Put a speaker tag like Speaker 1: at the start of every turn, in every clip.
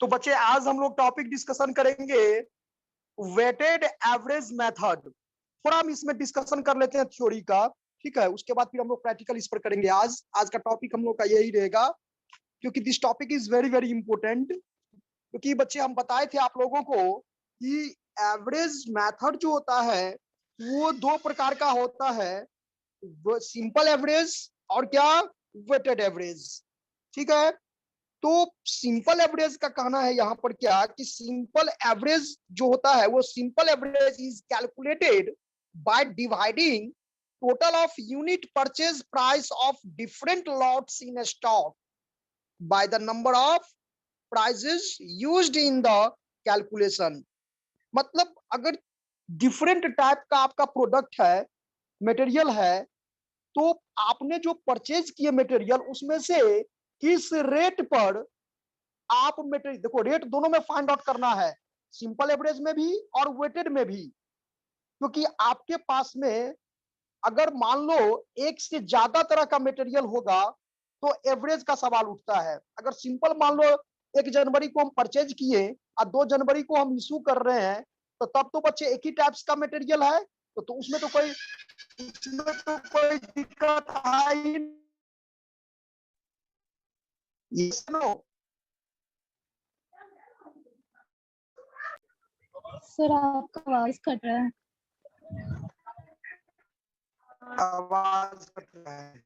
Speaker 1: तो बच्चे आज हम लोग टॉपिक डिस्कशन करेंगे वेटेड एवरेज मेथड। थोड़ा हम इसमें डिस्कशन कर लेते हैं थ्योरी का, ठीक है। उसके बाद फिर हम लोग प्रैक्टिकल इस पर करेंगे। आज का टॉपिक हम लोग का यही रहेगा, क्योंकि this topic is very very important. क्योंकि बच्चे हम बताए थे आप लोगों को कि एवरेज मेथड जो होता है वो दो प्रकार का होता है, वो सिंपल एवरेज और क्या, वेटेड एवरेज, ठीक है। तो सिंपल एवरेज का कहना है यहाँ पर क्या कि सिंपल एवरेज जो होता है वो simple average is calculated by dividing total of unit purchase price of different lots in stock by the number of prices used in the calculation. मतलब अगर डिफरेंट टाइप का आपका प्रोडक्ट है, मटेरियल है, तो आपने जो परचेज किए मटेरियल उसमें से किस रेट पर आप मटेरियल, देखो रेट दोनों में फाइंड आउट करना है, सिंपल एवरेज में भी और वेटेड में भी। क्योंकि आपके पास में अगर मान लो एक से ज्यादा तरह का मटेरियल होगा तो एवरेज का सवाल उठता है। अगर सिंपल मान लो 1 जनवरी को हम परचेज किए और 2 जनवरी को हम इशू कर रहे हैं, तो तब तो बच्चे एक ही टाइप्स का मटेरियल है, तो उसमें तो कोई दिक्कत है ही नहीं। Yes, no?
Speaker 2: सर आपका आवाज कट रहा है।
Speaker 1: आवाज कट रहा है।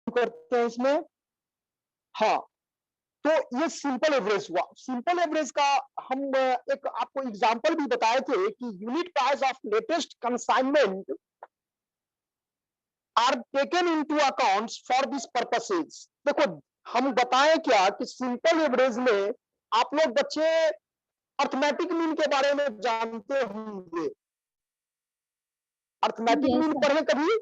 Speaker 1: करते हैं इसमें, हाँ। तो ये सिंपल एवरेज हुआ। सिंपल एवरेज का हम एक आपको एग्जांपल भी बताए थे कि unit price of latest consignment are taken into accounts for this purposes. देखो हम बताएं क्या कि सिंपल एवरेज में आप लोग बच्चे अर्थमेटिक मीन के बारे में जानते होंगे। अर्थमेटिक
Speaker 2: यस
Speaker 1: मीन
Speaker 2: सर,
Speaker 1: पढ़े कभी?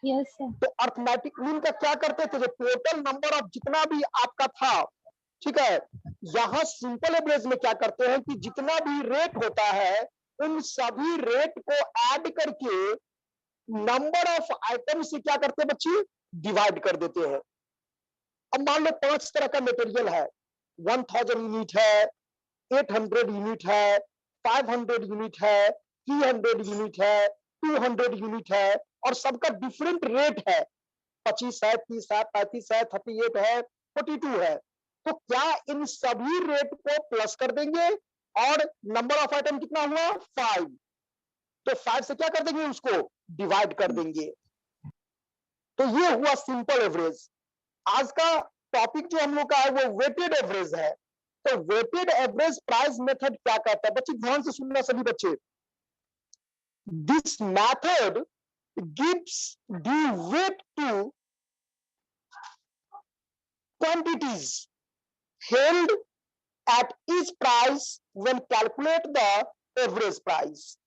Speaker 2: Yes sir.
Speaker 1: तो अर्थमेटिक मीन का क्या करते थे, जो टोटल नंबर ऑफ जितना भी आपका था, ठीक है, यहां सिंपल एवरेज में क्या करते हैं कि जितना भी रेट होता है उन सभी रेट को ऐड करके नंबर ऑफ आइटम से क्या करते हैं बच्चे, डिवाइड कर देते हैं। अब मान लो 5 तरह का मटेरियल है, 1000 यूनिट है, 800 यूनिट है, 500 यूनिट है, 300 यूनिट है, 200 यूनिट है, और सबका डिफरेंट रेट है। 25 है, 30 है, 35 है, 38 है, 42 है। तो क्या इन सभी रेट को प्लस कर देंगे और नंबर ऑफ आइटम कितना हुआ, 5, तो 5 से क्या कर देंगे, उसको डिवाइड कर देंगे। तो ये हुआ सिंपल एवरेज। आज का टॉपिक जो हम लोग का है वो वेटेड एवरेज है। तो वेटेड एवरेज प्राइस मेथड क्या कहता है, बच्चे ध्यान से सुनना सभी बच्चे। This method gives the weight to quantities held at each price when calculate the average price.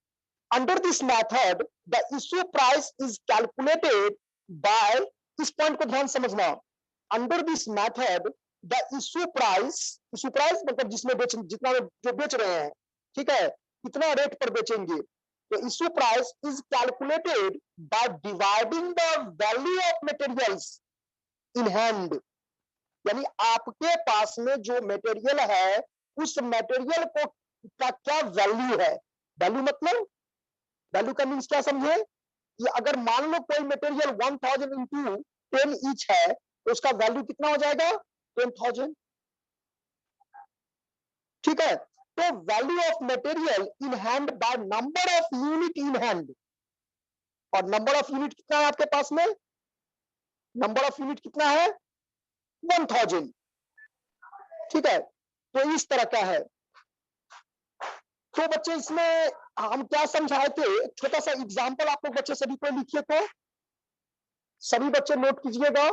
Speaker 1: Under this method, the issue price is calculated by, इस पॉइंट को ध्यान समझना, under this method the issue price मतलब जिसमें जितना जो बेच रहे हैं, ठीक है, कितना रेट पर बेचेंगे, तो issue price is calculated by dividing the value of materials in hand. यानी आपके पास में जो मटेरियल है उस मटेरियल को का क्या वैल्यू है। वैल्यू मतलब, वैल्यू का मीन्स क्या समझे कि अगर मान लो कोई मटेरियल 1000 इंटू 10 ईच है तो उसका वैल्यू कितना हो जाएगा, 10,000, ठीक है। तो value of material in hand by number of unit in hand, और नंबर ऑफ यूनिट कितना है आपके पास में, नंबर ऑफ यूनिट कितना है, 1000, ठीक है। तो इस तरह का है। तो बच्चे इसमें हम क्या समझाए थे, छोटा सा एग्जांपल आप लोग बच्चे सभी को लिखिए, तो सभी बच्चे नोट कीजिएगा।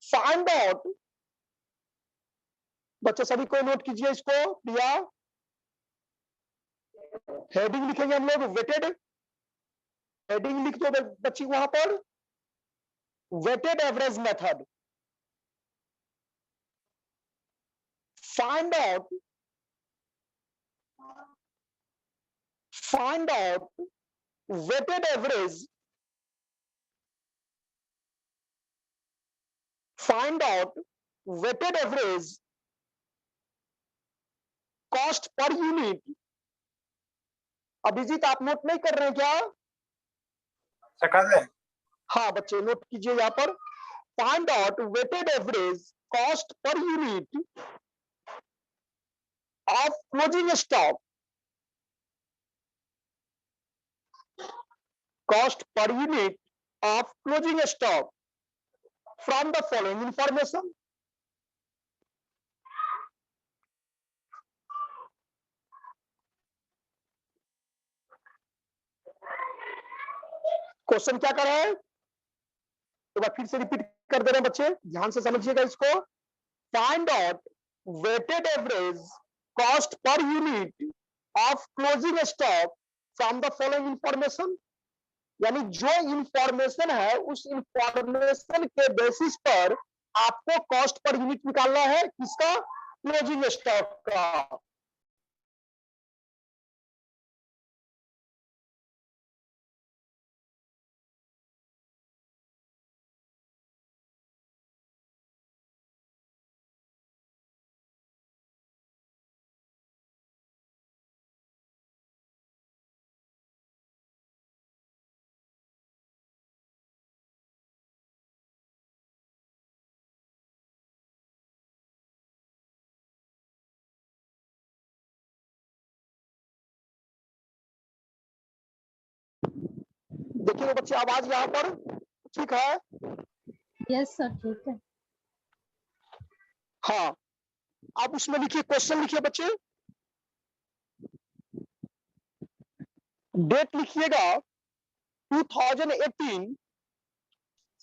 Speaker 1: फाइंड आउट, बच्चे सभी को नोट कीजिए इसको, प्रिया हेडिंग लिखेंगे हम लोग वेटेड, हेडिंग लिख दो बच्ची वहां पर, weighted average method. Find out weighted average find out weighted average cost per unit. Abhijit आप नोट नहीं कर रहे हैं क्या?
Speaker 3: कर रहे हैं।
Speaker 1: हाँ बच्चे नोट कीजिए यहाँ पर। Find out weighted average cost per unit of closing stock. Cost per unit of closing stock from the following information. Question क्या कर रहा है? एक बार फिर से रिपीट कर दे रहे हैं बच्चे, ध्यान से समझिएगा इसको। Find out weighted average cost per unit of closing stock from the following information. यानी जो इंफॉर्मेशन है उस इंफॉर्मेशन के बेसिस पर आपको कॉस्ट पर यूनिट निकालना है, किसका? क्लोजिंग स्टॉक का। देखिए बच्चे आवाज यहाँ पर ठीक है?
Speaker 2: यस सर ठीक है।
Speaker 1: हाँ, आप उसमें लिखिए, क्वेश्चन लिखिए बच्चे, डेट लिखिएगा 2018।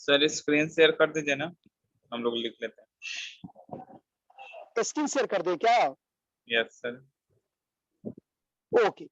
Speaker 3: सर स्क्रीन शेयर कर दीजिए ना, हम लोग लिख लेते हैं।
Speaker 1: स्क्रीन शेयर कर दे क्या?
Speaker 3: Yes sir.
Speaker 1: ओके।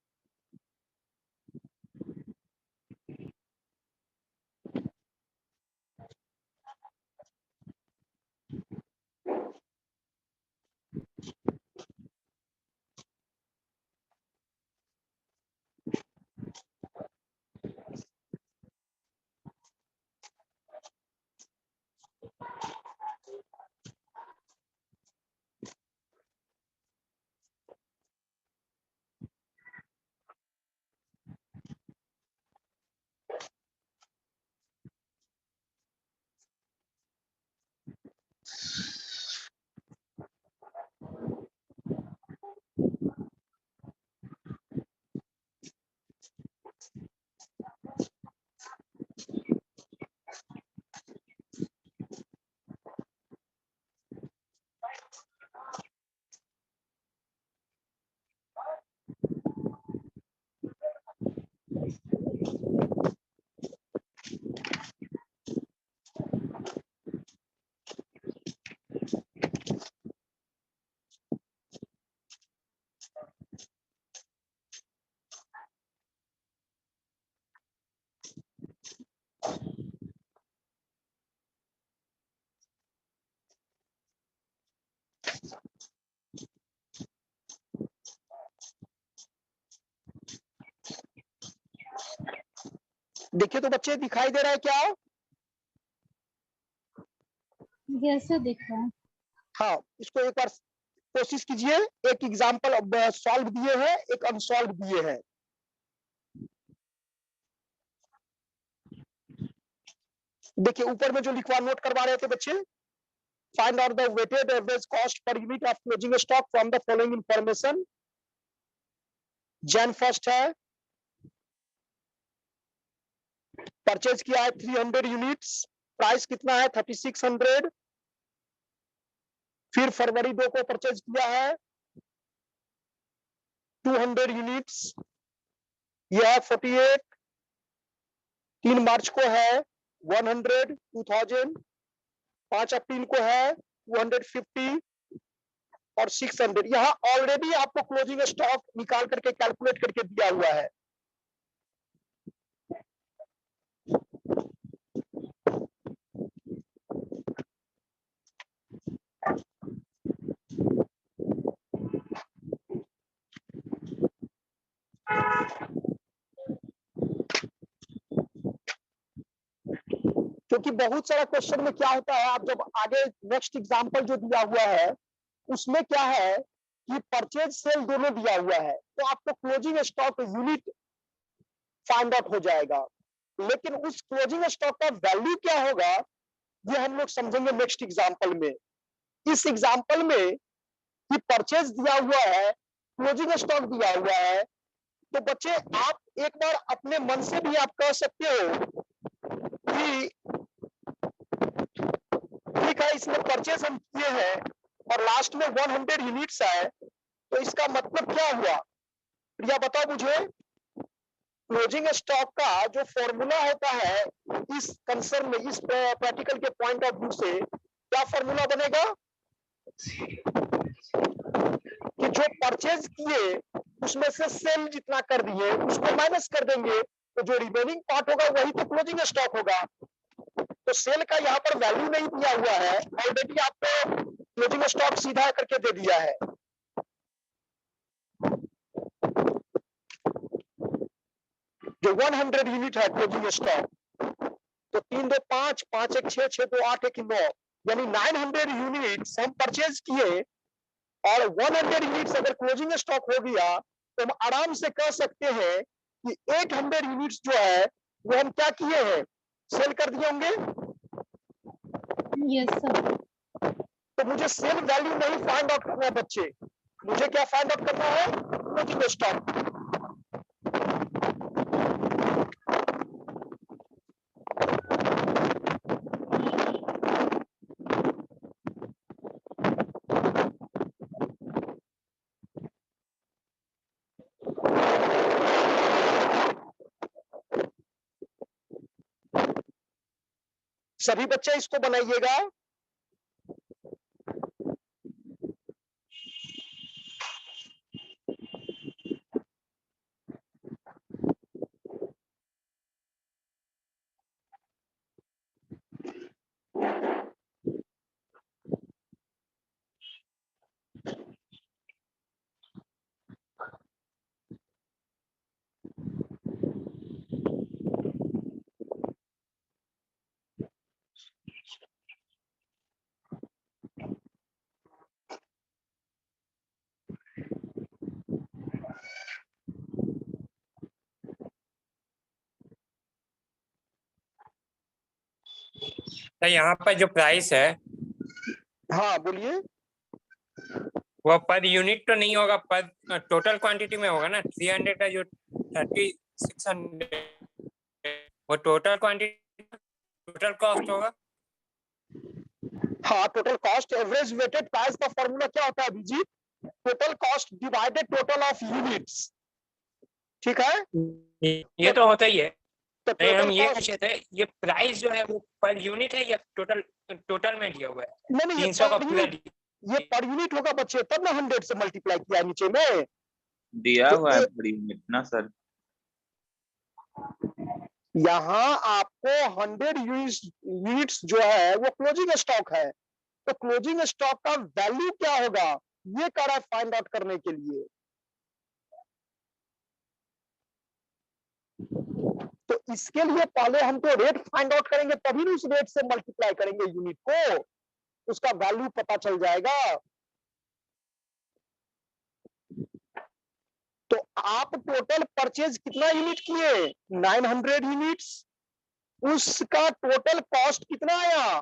Speaker 1: देखिए तो बच्चे दिखाई दे रहा है क्या?
Speaker 2: यस सर दिख रहा है।
Speaker 1: हाँ, इसको एक बार कोशिश कीजिए। एक एग्जाम्पल सॉल्व दिए हैं, एक अनसॉल्व दिए हैं। देखिए ऊपर में जो लिखवा नोट करवा रहे थे बच्चे, find out the weighted average cost per unit of closing stock from the following information. Jan first है, परचेज किया है 300 यूनिट्स, प्राइस कितना है 3600। फिर फरवरी 2 को परचेज किया है 200 यूनिट्स, यह 48। 3 मार्च को है 100 2000। 5 अप्रैल को है 250 और 600। यहाँ ऑलरेडी आपको क्लोजिंग स्टॉक निकाल करके कैलकुलेट करके दिया हुआ है। तो क्योंकि बहुत सारा क्वेश्चन में क्या होता है, आप जब आगे नेक्स्ट एग्जांपल जो दिया हुआ है उसमें क्या है कि परचेज सेल दोनों दिया हुआ है, तो आपको closing stock unit find out हो जाएगा, लेकिन उस क्लोजिंग स्टॉक का वैल्यू क्या होगा ये हम लोग समझेंगे नेक्स्ट एग्जांपल में। इस एग्जांपल में कि परचेज दिया हुआ है, क्लोजिंग स्टॉक दिया हुआ है, तो बच्चे आप एक बार अपने मन से भी आप कह सकते हो कि ठीक है इसमें परचेज हम किए हैं और लास्ट में 100 यूनिट्स आए, तो इसका मतलब क्या हुआ? प्रिया बताओ मुझे, क्लोजिंग स्टॉक का जो फॉर्मूला होता है इस कंसर्न में, इस प्रैक्टिकल के पॉइंट ऑफ व्यू से क्या फॉर्मूला बनेगा कि जो परचेज किए उसमें से सेल जितना कर दिए उसको माइनस कर देंगे, तो जो रिमेनिंग पार्ट होगा वही तो क्लोजिंग स्टॉक होगा। तो सेल का यहाँ पर वैल्यू नहीं दिया हुआ है, ऑलरेडी आपको क्लोजिंग स्टॉक सीधा करके दे दिया है। जो 100 यूनिट है क्लोजिंग स्टॉक, तो 3 2 5 5 1 6 6 2 8 1 9 यानी 900 यूनिट्स हम परचेज किए और 100 यूनिट्स अगर क्लोजिंग स्टॉक हो गया तो हम आराम से कह सकते हैं कि 800 यूनिट्स जो है वो हम क्या किए हैं, सेल कर दिए होंगे।
Speaker 2: Yes sir.
Speaker 1: तो मुझे सेल वैल्यू नहीं फाइंड आउट करना है बच्चे, मुझे क्या फाइंड आउट करना है, क्लोजिंग स्टॉक। सभी बच्चे इसको बनाइएगा।
Speaker 4: तो यहाँ पर जो प्राइस है
Speaker 1: हाँ बोलिए।
Speaker 4: वो पर यूनिट तो नहीं होगा, पर टोटल क्वांटिटी में होगा ना। 300 का जो 3600 वो टोटल क्वांटिटी, टोटल कॉस्ट होगा।
Speaker 1: हाँ total cost average weighted price का फॉर्मूला क्या होता है Abhijit, total cost divided total of units, ठीक है।
Speaker 4: ये तो होता ही है।
Speaker 1: तो
Speaker 4: नहीं, हम
Speaker 1: टोटल
Speaker 4: ये
Speaker 1: कॉस्ट
Speaker 4: पूछे थे ये प्राइस जो है वो पर यूनिट है या टोटल, टोटल में दिया हुआ है?
Speaker 1: नहीं, ये
Speaker 4: 300 का
Speaker 1: पर
Speaker 4: पूरा
Speaker 1: यूनिट, ये पर यूनिट होगा बच्चे, तब ना 100 से मल्टीप्लाई किया है नीचे में।
Speaker 3: दिया
Speaker 1: तो
Speaker 3: हुआ है बड़ी यूनिट ना सर।
Speaker 1: यहाँ आपको 100 यूनिट्स जो है वो क्लोजिंग स्टॉक है, तो क्लोजिंग स्टॉक का वैल्यू क्या होगा ये कह रहा है फाइंड आउट करने के लिए। तो इसके लिए पहले हम तो रेट फाइंड आउट करेंगे, तभी उस रेट से मल्टीप्लाई करेंगे यूनिट को, उसका वैल्यू पता चल जाएगा। तो आप टोटल परचेज कितना यूनिट किए, 900 यूनिट्स, उसका टोटल कॉस्ट कितना आया,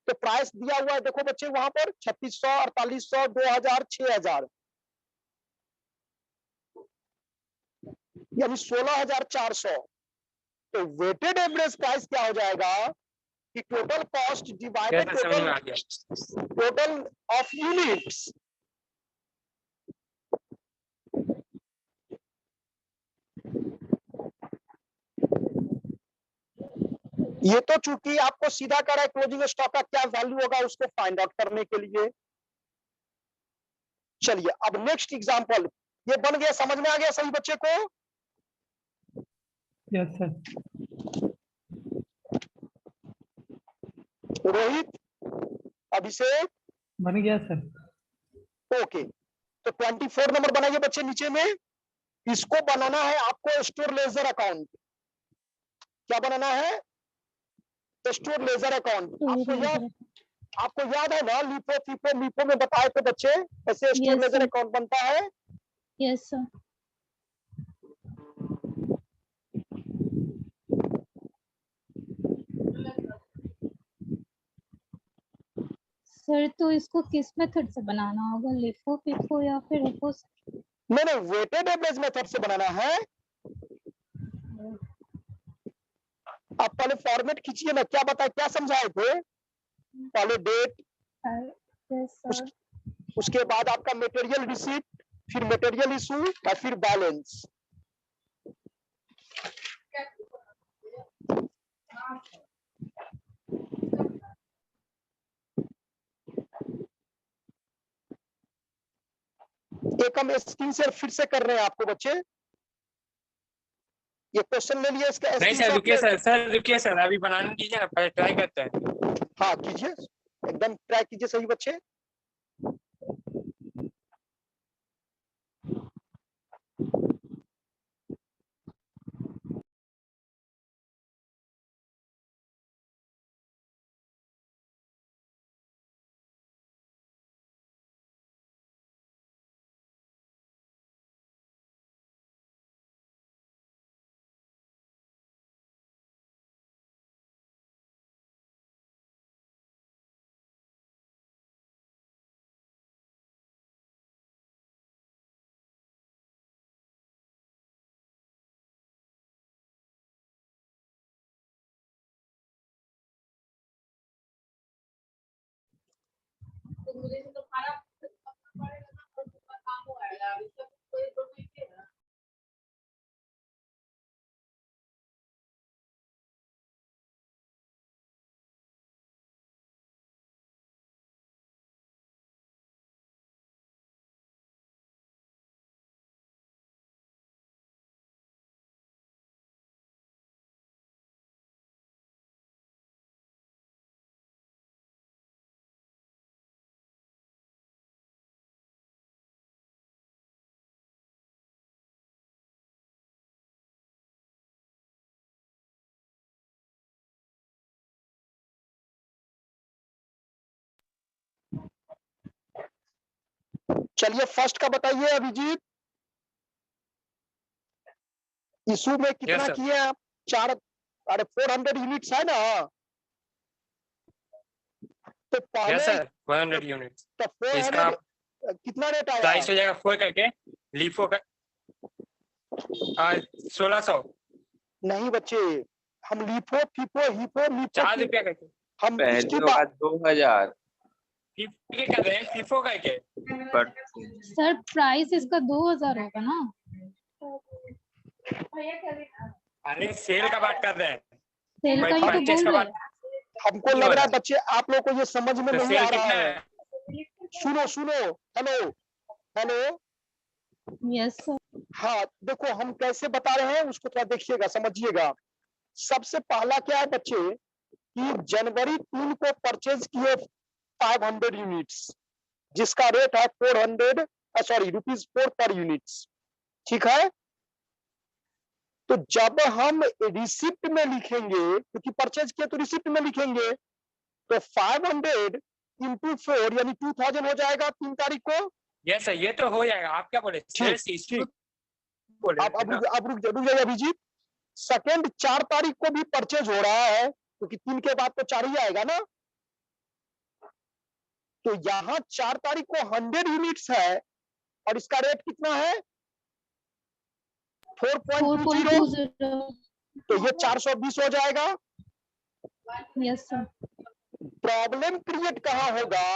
Speaker 1: तो प्राइस दिया हुआ है देखो बच्चे वहां पर 3600 4800 2000 6000 यानी 16400। तो वेटेड एवरेज प्राइस क्या हो जाएगा कि टोटल कॉस्ट डिवाइडेड
Speaker 4: कैसे समझ में आ गया?
Speaker 1: Total of units. ये तो चूंकि आपको सीधा कर रहा है क्लोजिंग स्टॉक का क्या वैल्यू होगा उसको फाइंड आउट करने के लिए। चलिए अब नेक्स्ट एग्जांपल, ये बन गया, समझ में आ गया सही बच्चे को?
Speaker 5: Yes sir.
Speaker 1: रोहित, अभिषेक,
Speaker 5: बन गया सर।
Speaker 1: ओके। तो 24 नंबर बनाइए बच्चे नीचे में। इसको बनाना है आपको स्टोर लेजर अकाउंट। क्या बनाना है? Store ledger account.
Speaker 2: तो
Speaker 1: आपको याद है ना, लिफो फीफो मीफो में बताए थे बच्चे कैसे store
Speaker 2: Yes,
Speaker 1: ledger
Speaker 2: sir.
Speaker 1: Account बनता है।
Speaker 2: Yes, sir. सर तो इसको किस मेथड से बनाना होगा, लिफो फिफो या फिर हिपो से?
Speaker 1: नहीं, वेटेड एवरेज मेथड से बनाना है। आप पहले फॉर्मेट खींचिए ना, क्या बताए, क्या समझाए थे। पहले डेट,
Speaker 2: Yes, sir.
Speaker 1: उसके बाद आपका मटेरियल रिसीप्ट, फिर मटेरियल इशू और फिर बैलेंस। एक हम स्क्रीन शेयर फिर से कर रहे हैं आपको बच्चे, ये क्वेश्चन ले लिया इसका
Speaker 4: नहीं सर
Speaker 1: स्क्रीनशॉट
Speaker 4: रुकिए
Speaker 1: ले।
Speaker 4: सर रुकिए सर, अभी बनाने दीजिए ना, पहले ट्राई करते हैं।
Speaker 1: हाँ कीजिए, एकदम ट्राई कीजिए सही बच्चे। चलिए फर्स्ट का बताइए अभिजीत। इशू में कितना
Speaker 4: sir.
Speaker 1: किए आप? 400 यूनिट्स है ना, तो पहले
Speaker 4: यस सर 400 यूनिट्स।
Speaker 1: तो
Speaker 4: इसका
Speaker 1: 400 कितना रेट आया?
Speaker 4: प्राइस हो जाएगा 4 करके, लीफो का 1600।
Speaker 1: नहीं बच्चे, हम लीफो फीफो हिपो मीफो
Speaker 4: 4 रुपया करके
Speaker 1: हम
Speaker 3: पहले
Speaker 1: इसकी
Speaker 3: होगा
Speaker 1: बात
Speaker 3: 2000
Speaker 4: ये कर रहे हैं लीफो करके।
Speaker 3: पर
Speaker 2: सर प्राइस इसका 2000 होगा ना?
Speaker 4: अरे सेल का बात कर रहे हैं,
Speaker 2: सेल का ही तो
Speaker 4: परचेज
Speaker 2: बोल
Speaker 4: का
Speaker 2: रहे
Speaker 4: बात।
Speaker 2: हैं।
Speaker 1: हमको लग रहा है बच्चे आप लोग को ये समझ में
Speaker 4: तो
Speaker 1: नहीं
Speaker 4: सेल
Speaker 1: आ रहा
Speaker 4: कितना
Speaker 1: है।
Speaker 4: है?
Speaker 1: सुनो सुनो, हेलो हेलो,
Speaker 2: यस सर।
Speaker 1: हाँ देखो हम कैसे बता रहे हैं उसको थोड़ा देखिएगा समझिएगा। सबसे पहला क्या है बच्चे कि जनवरी 3 को परचेज किए 500 यूनिट्स, जिसका रेट है 400 सॉरी ₹4 पर यूनिट्स, ठीक है। तो जब हम रिसिप्ट में लिखेंगे, क्योंकि परचेज किया तो रिसिप्ट में लिखेंगे, तो 500 इंटू 4 यानी 2000 हो जाएगा 3 तारीख को।
Speaker 4: यस सर ये तो हो जाएगा। आप क्या बोले? सेल्स इशू बोले
Speaker 1: अब
Speaker 4: ना?
Speaker 1: रुक जाइए अभिजीत। सेकंड 4 तारीख को भी परचेज हो रहा है, क्योंकि 3 के बाद तो 4 ही आएगा ना। तो यहाँ 4 तारीख को 100 यूनिट्स है और इसका रेट कितना है 4.20,
Speaker 2: 4.20।
Speaker 1: तो ये 420 हो जाएगा।
Speaker 2: Yes sir.
Speaker 1: प्रॉब्लम क्रिएट कहाँ होगा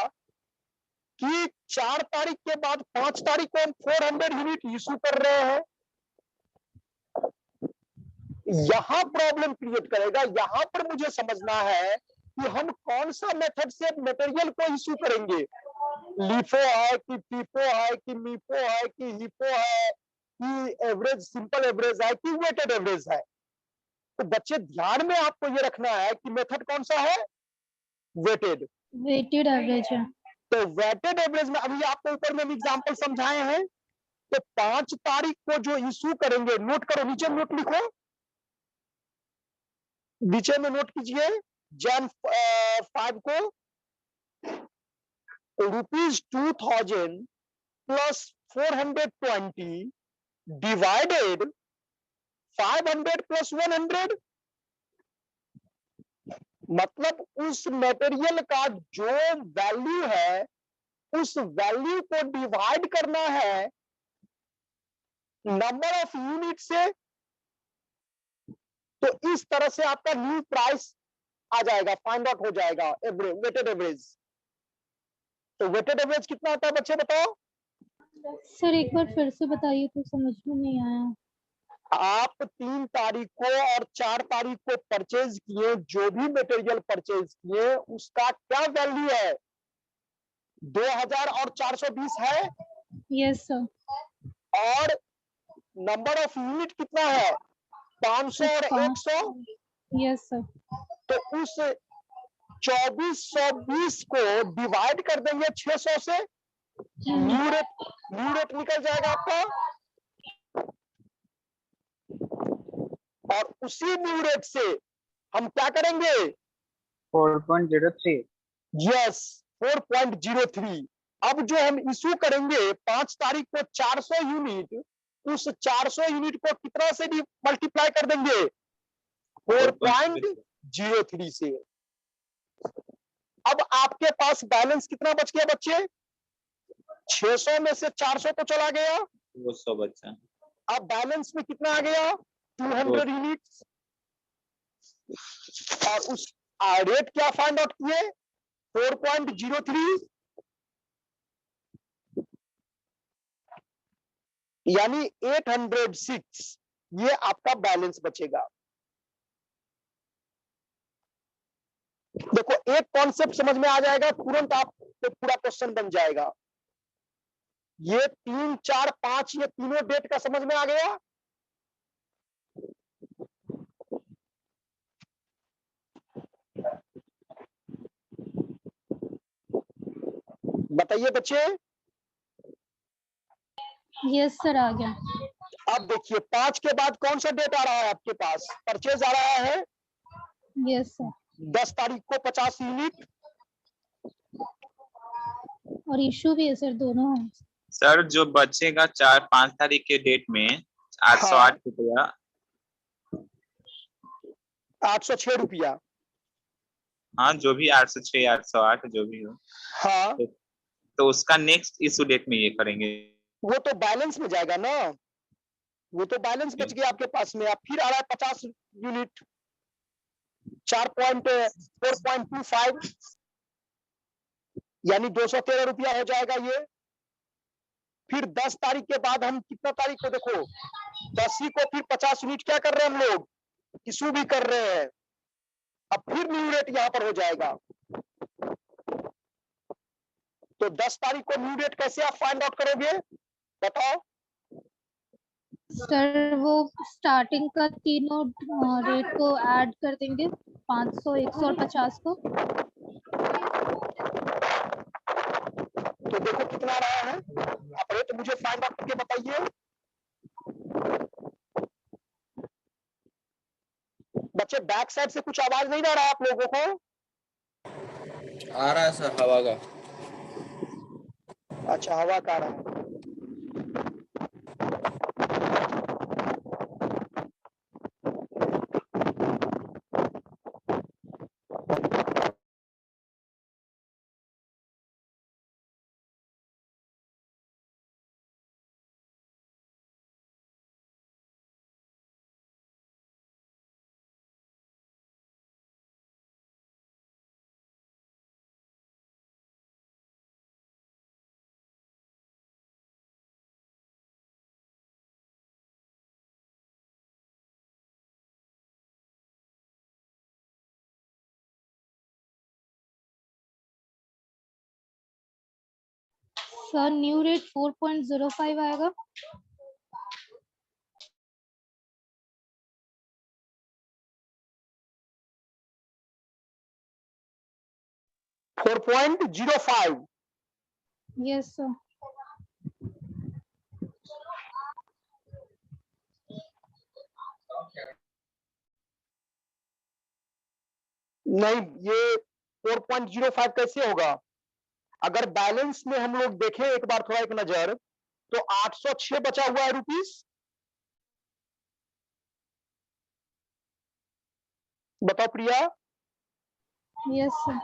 Speaker 1: कि 4 तारीख के बाद 5 तारीख को हम 400 यूनिट इशू कर रहे हैं, यहां प्रॉब्लम क्रिएट करेगा। यहां पर मुझे समझना है कि हम कौन सा मेथड से मटेरियल को इशू करेंगे, लिफो है कि फीफो है कि मीफो है कि हिपो है कि एवरेज सिंपल एवरेज है कि वेटेड एवरेज है। तो बच्चे ध्यान में आपको ये रखना है कि मेथड कौन सा है, वेटेड।
Speaker 2: वेटेड एवरेज है।
Speaker 1: तो वेटेड एवरेज में अभी आपको ऊपर में एग्जांपल समझाए हैं। तो 5 तारीख को जो इशू करेंगे, नोट करो, नीचे नोट लिखो, नीचे में नोट कीजिए जन 5 को ₹2000 प्लस 420 डिवाइडेड 500 प्लस 100, मतलब उस मटेरियल का जो वैल्यू है उस वैल्यू को डिवाइड करना है नंबर ऑफ यूनिट से। तो इस तरह से आपका न्यू प्राइस आ जाएगा, फाइंड आउट हो जाएगा एवरेज, वेटेड एवरेज। तो वेटेड एवरेज कितना होता है बच्चे बताओ?
Speaker 2: सर एक बार फिर से बताइए तो समझ में नहीं आया।
Speaker 1: आप 3 तारीख को और 4 तारीख को परचेज किए, जो भी मटेरियल परचेज किए उसका क्या वैल्यू है? 2000 और 420 है,
Speaker 2: यस सर।
Speaker 1: और नंबर ऑफ यूनिट कितना है? 500 और 100।
Speaker 2: Yes sir.
Speaker 1: तो उस 2420 को डिवाइड कर देंगे 600 से, न्यू रेट निकल जाएगा आपका। और उसी न्यू रेट से हम क्या करेंगे?
Speaker 3: 4.03।
Speaker 1: यस, 4.03। अब जो हम इशू करेंगे 5 तारीख को 400 यूनिट, उस 400 यूनिट को कितना से भी मल्टीप्लाई कर देंगे? 4.03 से। अब आपके पास बैलेंस कितना बच गया बच्चे? 600 में से 400 तो चला गया,
Speaker 3: वो 100 बच्चा।
Speaker 1: अब बैलेंस में कितना आ गया? 200 यूनिट्स। और उस रेट क्या फाइंड आउट किए? 4.03, यानी 806। ये आपका बैलेंस बचेगा। देखो एक कॉन्सेप्ट समझ में आ जाएगा, तुरंत आप पूरा क्वेश्चन बन जाएगा। ये 3, 4, 5 ये तीनों डेट का समझ में आ गया। बताइए बच्चे।
Speaker 2: यस सर आ गया।
Speaker 1: अब देखिए 5 के बाद कौन सा डेट आ रहा है आपके पास? परचेज आ रहा है।
Speaker 2: Yes sir.
Speaker 1: 10 तारीख को 50 यूनिट,
Speaker 2: और इशू भी है सर, दोनों है।
Speaker 3: सर जो बचेगा 4-5 तारीख के डेट में 808 रुपया,
Speaker 1: 806 रुपया।
Speaker 3: हाँ जो भी 806 808 जो भी हो,
Speaker 1: हाँ
Speaker 3: तो उसका नेक्स्ट इशू डेट में ये करेंगे।
Speaker 1: वो तो बैलेंस में जाएगा ना, वो तो बैलेंस बच गया आपके पास में। अब फिर आ रहा है 50 यूनिट, 4.25, यानी 213 रुपया हो जाएगा ये। फिर 10 तारीख के बाद हम कितना तारीख को देखो, 10 को फिर 50 यूनिट क्या कर रहे हैं हम लोग? इशू भी कर रहे हैं। अब फिर न्यू रेट यहां पर हो जाएगा। तो 10 तारीख को न्यू रेट कैसे आप फाइंड आउट करोगे बताओ?
Speaker 2: सर वो स्टार्टिंग का तीनों रेट को ऐड कर देंगे, 500, 100 और 50 को।
Speaker 1: तो देखो कितना आ रहा है, आप रेट मुझे फाइंड आउट करके बताइए। बच्चे बैक साइड से कुछ आवाज नहीं आ रहा है आप लोगों को?
Speaker 5: आ रहा है सर हवा का।
Speaker 1: अच्छा हवा का आ रहा है।
Speaker 2: सर न्यू रेट 4.05 आएगा।
Speaker 1: 4.05।
Speaker 2: Yes sir.
Speaker 1: नहीं, ये 4.05 कैसे होगा? अगर बैलेंस में हम लोग देखें एक बार थोड़ा एक नजर, तो 806 बचा हुआ है रुपीस। बताओ प्रिया।
Speaker 2: Yes sir.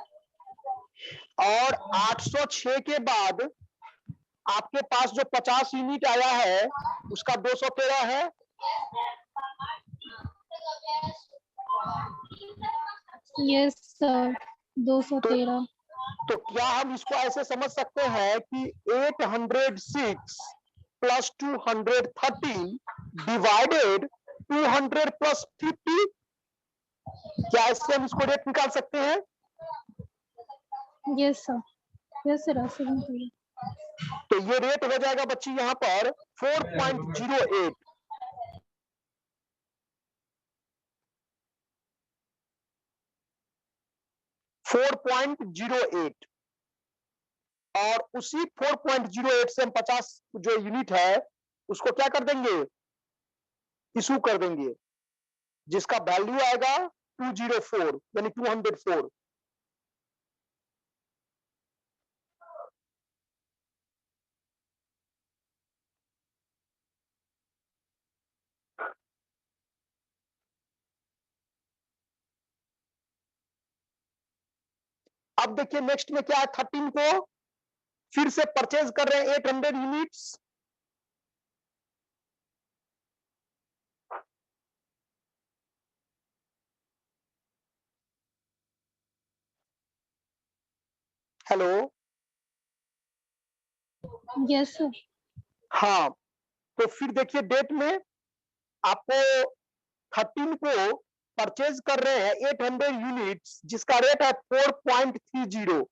Speaker 1: और 806 के बाद आपके पास जो 50 यूनिट आया है उसका 213 है।
Speaker 2: Yes sir, 213।
Speaker 1: तो क्या हम इसको ऐसे समझ सकते हैं कि 806 प्लस 213 डिवाइडेड 200 प्लस 50? क्या इससे हम इसको रेट निकाल सकते हैं?
Speaker 2: Yes sir, yes sir, 713।
Speaker 1: तो ये रेट हो जाएगा बच्ची यहां पर 4.08। और उसी 4.08 से हम 50 जो यूनिट है उसको क्या कर देंगे, इशू कर देंगे, जिसका वैल्यू आएगा 204 यानी 204। अब देखिए नेक्स्ट में क्या है, 13 को फिर से परचेज कर रहे हैं 800 यूनिट्स। हेलो।
Speaker 2: Yes sir.
Speaker 1: हाँ, तो फिर देखिए डेट में आपको 13 को परचेज कर रहे हैं 800 यूनिट्स जिसका रेट है 4.30।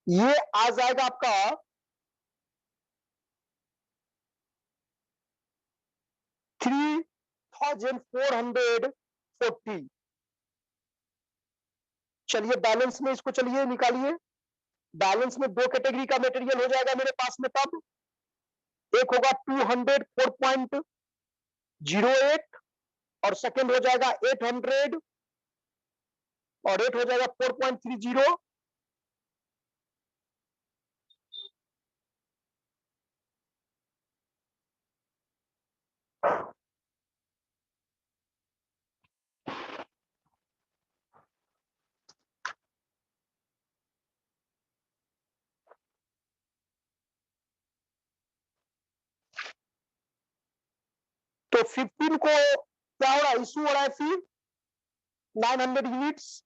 Speaker 1: ये आ जाएगा आपका 3440। चलिए बैलेंस में इसको चलिए निकालिए। बैलेंस में दो कैटेगरी का मटेरियल हो जाएगा मेरे पास में तब। एक होगा 200 4.08 और सेकंड हो जाएगा 800 और रेट हो जाएगा 4.30। तो 15 को क्या हो रहा है, इशू हो रहा है फिर 900 यूनिट्स।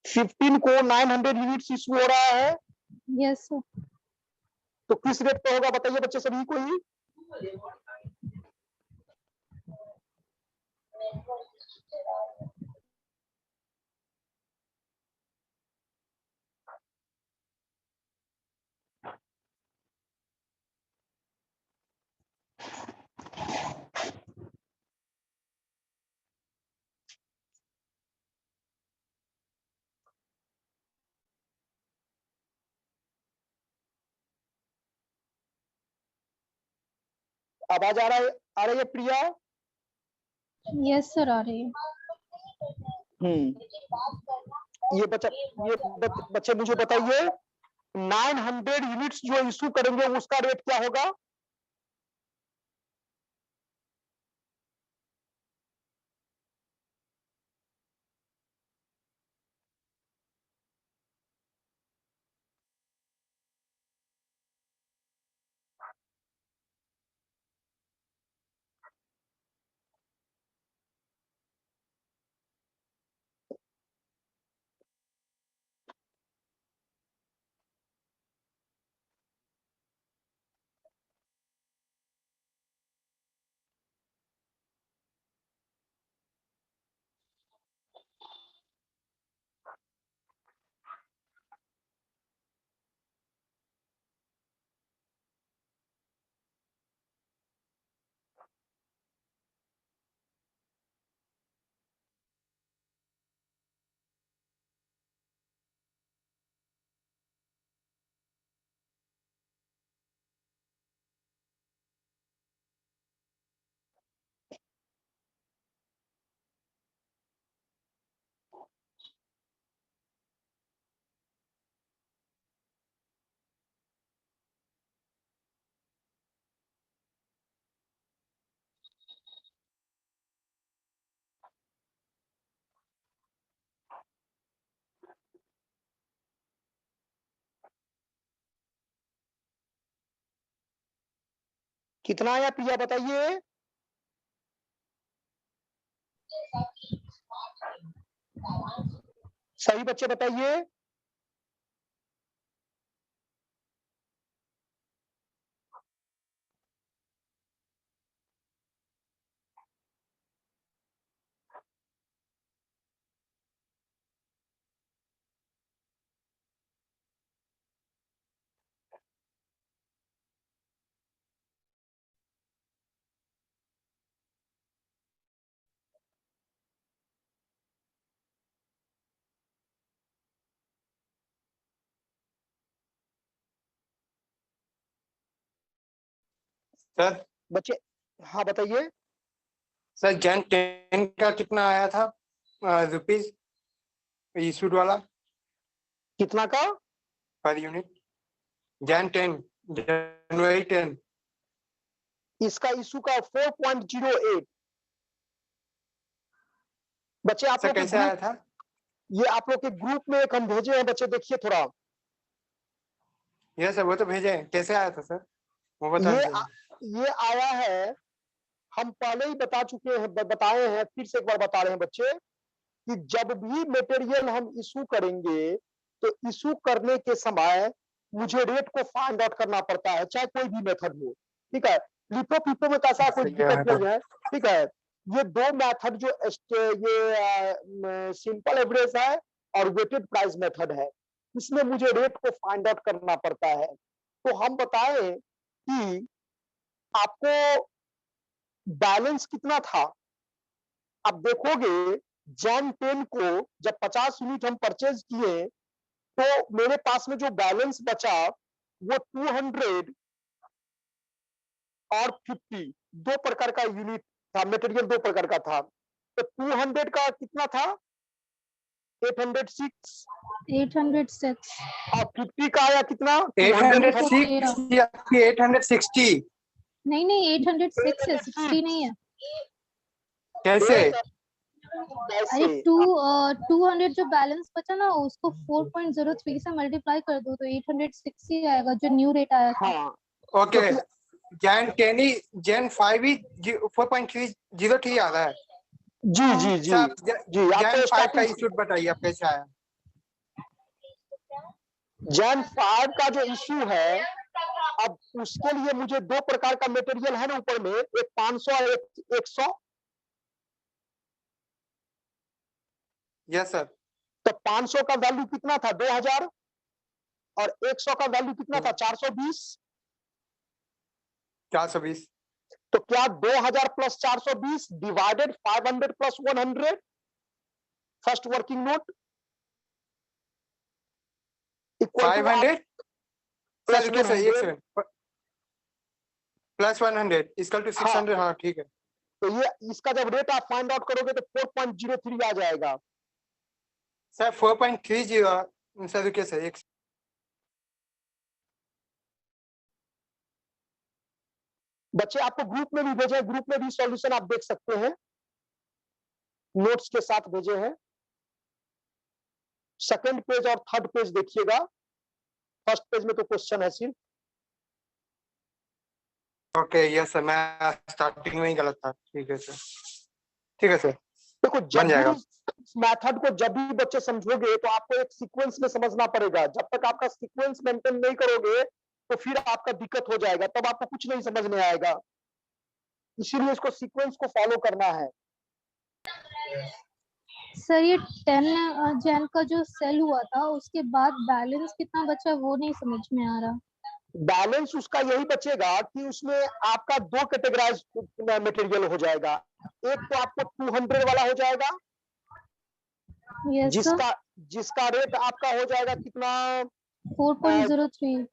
Speaker 1: फिफ्टीन को 900 यूनिट्स इशू हो रहा है।
Speaker 2: Yes sir.
Speaker 1: तो किस रेट पे होगा बताइए बच्चे सभी को ही। आवाज आ रही है प्रिया?
Speaker 2: यस सर, आ रही है।
Speaker 1: बच्चे मुझे बताइए 900 यूनिट्स जो इशू करेंगे उसका रेट क्या होगा? कितना आया प्रिया बताइए? सही बच्चे बताइए।
Speaker 6: सर
Speaker 1: बच्चे हाँ बताइए।
Speaker 6: सर जैन 10 का कितना आया था रुपीज इशूड वाला
Speaker 1: कितना का?
Speaker 6: Per unit? जैन 10 जनवरी 10
Speaker 1: इसका इशू का 4.08। बच्चे आप
Speaker 6: सर
Speaker 1: लोग के
Speaker 6: कैसे आया
Speaker 1: ग्रुप,
Speaker 6: था?
Speaker 1: ये आप लोग के ग्रुप में एक हम भेजे हैं बच्चे, देखिए थोड़ा।
Speaker 6: ये सर वो तो भेजे हैं, कैसे आया था सर वो बता
Speaker 1: ये
Speaker 6: दीजिए।
Speaker 1: ये आया है, हम पहले ही बता चुके हैं, बताए हैं, फिर से एक बार बता रहे हैं बच्चे कि जब भी मटेरियल हम इशू करेंगे तो इशू करने के समय मुझे रेट को फाइंड आउट करना पड़ता है, चाहे कोई भी मेथड हो। ठीक है, लिपो पिपो में कैसा कोई
Speaker 6: सही
Speaker 1: दिक्कत
Speaker 6: है।
Speaker 1: नहीं है। ठीक है, ये दो मेथड जो ये सिंपल एवरेज है और वेटेड प्राइस मेथड है, इसमें मुझे रेट को फाइंड आउट करना पड़ता है। तो हम बताएं कि आपको बैलेंस कितना था। अब देखोगे जैन 10 को जब 50 यूनिट हम परचेज किए तो मेरे पास में जो बैलेंस बचा वो 200 और 50, दो प्रकार का यूनिट था, मटेरियल दो प्रकार का था। तो 200 का कितना था? 806।
Speaker 2: 806।
Speaker 1: और 50 का आया कितना?
Speaker 6: 806 या 860?
Speaker 2: नहीं नहीं 806 है, 60 नहीं है।
Speaker 6: कैसे?
Speaker 2: अरे 200 जो बैलेंस बचा ना उसको 4.03 से मल्टीप्लाई कर दो तो 806 ही आएगा जो न्यू रेट आया था।
Speaker 1: हाँ
Speaker 6: ओके जैन 10 ही जैन 5 ही 4.303 आ रहा है।
Speaker 1: जी जी जी
Speaker 6: सर
Speaker 1: जी।
Speaker 6: जैन
Speaker 1: आपको
Speaker 6: 5 का
Speaker 1: स्टार्टिंग
Speaker 6: इशू बताइए आप कैसे आया?
Speaker 1: जैन 5 का जो इशू है, अब उसके लिए मुझे दो प्रकार का मटेरियल है ना ऊपर में, एक 500 और एक 100।
Speaker 6: Yes sir.
Speaker 1: तो 500 का वैल्यू कितना था? 2000। और 100 का वैल्यू कितना था? 420।
Speaker 6: 420।
Speaker 1: तो क्या 2000 plus 420 divided 500 plus 100 first working note equal to
Speaker 6: 500 sir
Speaker 1: plus
Speaker 6: रुकिए सर एक
Speaker 1: 100।
Speaker 6: Second plus 100 equal to 600। हाँ ठीक है।
Speaker 1: तो ये इसका जब रेट आप फाइंड आउट करोगे तो 4.03 आ जाएगा।
Speaker 6: सर 4.30 सर रुकिए सर एक
Speaker 1: बच्चे आपको ग्रुप में भी भेजे हैं, ग्रुप में भी सॉल्यूशन आप देख सकते हैं, नोट्स के साथ भेजे हैं। सेकंड पेज और थर्ड पेज देखिएगा, फर्स्ट पेज में तो क्वेश्चन है सिर्फ।
Speaker 6: ओके यस सर मैं स्टार्टिंग में ही गलत था। ठीक है सर। ठीक है सर
Speaker 1: देखो
Speaker 6: बन
Speaker 1: जब
Speaker 6: जाएगा।
Speaker 1: भी मेथड को जब भी बच्चे समझोगे तो आपको एक सीक्वेंस में समझना पड़ेगा। जब तक आपका सीक्वेंस मेंटेन नहीं करोगे तो फिर आपका दिक्कत हो जाएगा, तब आपको कुछ नहीं समझ में आएगा। इसीलिए इसको सीक्वेंस को फॉलो करना है।
Speaker 2: सर ये 10 जैन का जो सेल हुआ था उसके बाद बैलेंस कितना बचा वो नहीं समझ में आ रहा।
Speaker 1: बैलेंस उसका यही बचेगा कि उसमें आपका दो कैटेगराइज मटेरियल हो जाएगा। एक तो आपको 200 वाला हो जाएगा,
Speaker 2: यस सर।
Speaker 1: जिसका रेट आपका हो जाएगा कितना?
Speaker 2: 4.03।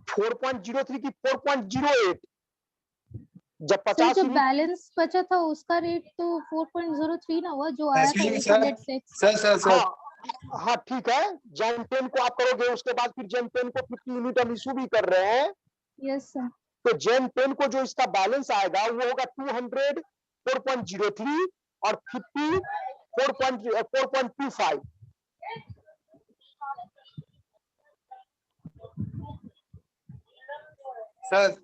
Speaker 1: 4.03 की 4.08। जब
Speaker 2: सर
Speaker 1: 50
Speaker 2: जो
Speaker 1: यूनिट
Speaker 2: बैलेंस बचा था उसका रेट तो 4.03 ना हुआ जो आया था
Speaker 6: सर
Speaker 2: 806।
Speaker 6: सर सर सर
Speaker 1: हाँ हाँ ठीक है, जैन 10 को आप करोगे, उसके बाद फिर जैन 10 को 50 यूनिट हम इशू भी कर रहे हैं।
Speaker 2: Yes sir.
Speaker 1: तो जैन 10 को जो इसका बैलेंस आएगा वो होगा 200 4.03 और 50 4.25।
Speaker 6: सर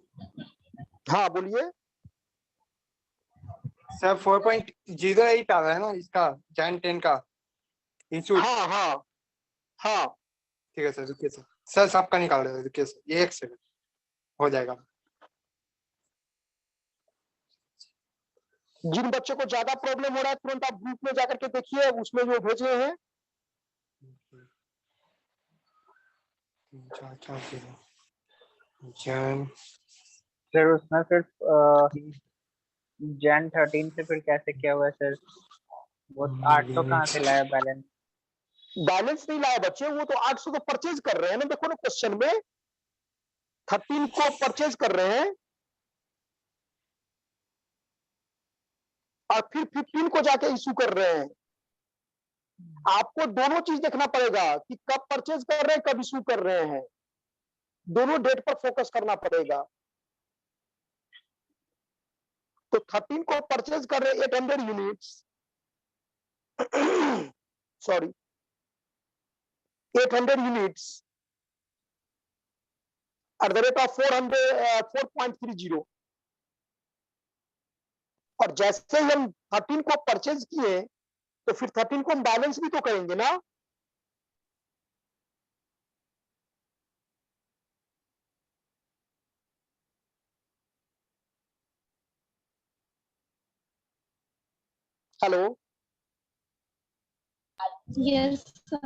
Speaker 1: हाँ बोलिए।
Speaker 6: सर 4.08 आ रहा है ना इसका जैन 10 का इंस्टीट्यूट।
Speaker 1: हाँ हाँ हाँ
Speaker 6: ठीक है सर, रुकिए सर, सर सबका निकाल रहे हैं, रुकिए सर 1 सेकंड हो जाएगा।
Speaker 1: जिन बच्चों को ज्यादा प्रॉब्लम हो रहा है तुरंत आप ग्रुप में जाकर के देखिए, उसमें जो भेजे हैं।
Speaker 6: जैन
Speaker 7: सर उसमें फिर जैन 13 से फिर कैसे क्या हुआ सर? वो 800 कहाँ से लाया बैलेंस?
Speaker 1: बैलेंस नहीं लाया बच्चे, वो तो 800 तो परचेज कर रहे हैं ना, देखो ना क्वेश्चन में 13 को परचेज कर रहे हैं और फिर 15 को जाके इशू कर रहे हैं। आपको दोनों चीज देखना पड़ेगा कि कब परचेज कर रहे हैं, कब इशू कर रहे हैं, दोनों डेट पर फोकस करना पड़ेगा। तो 13 को परचेज कर रहे 800 units sorry 800 units at the rate of 4.30। और जैसे ही हम 13 को परचेज किए तो फिर 13 को हम बैलेंस भी तो करेंगे ना। Hello
Speaker 2: Yes, sir.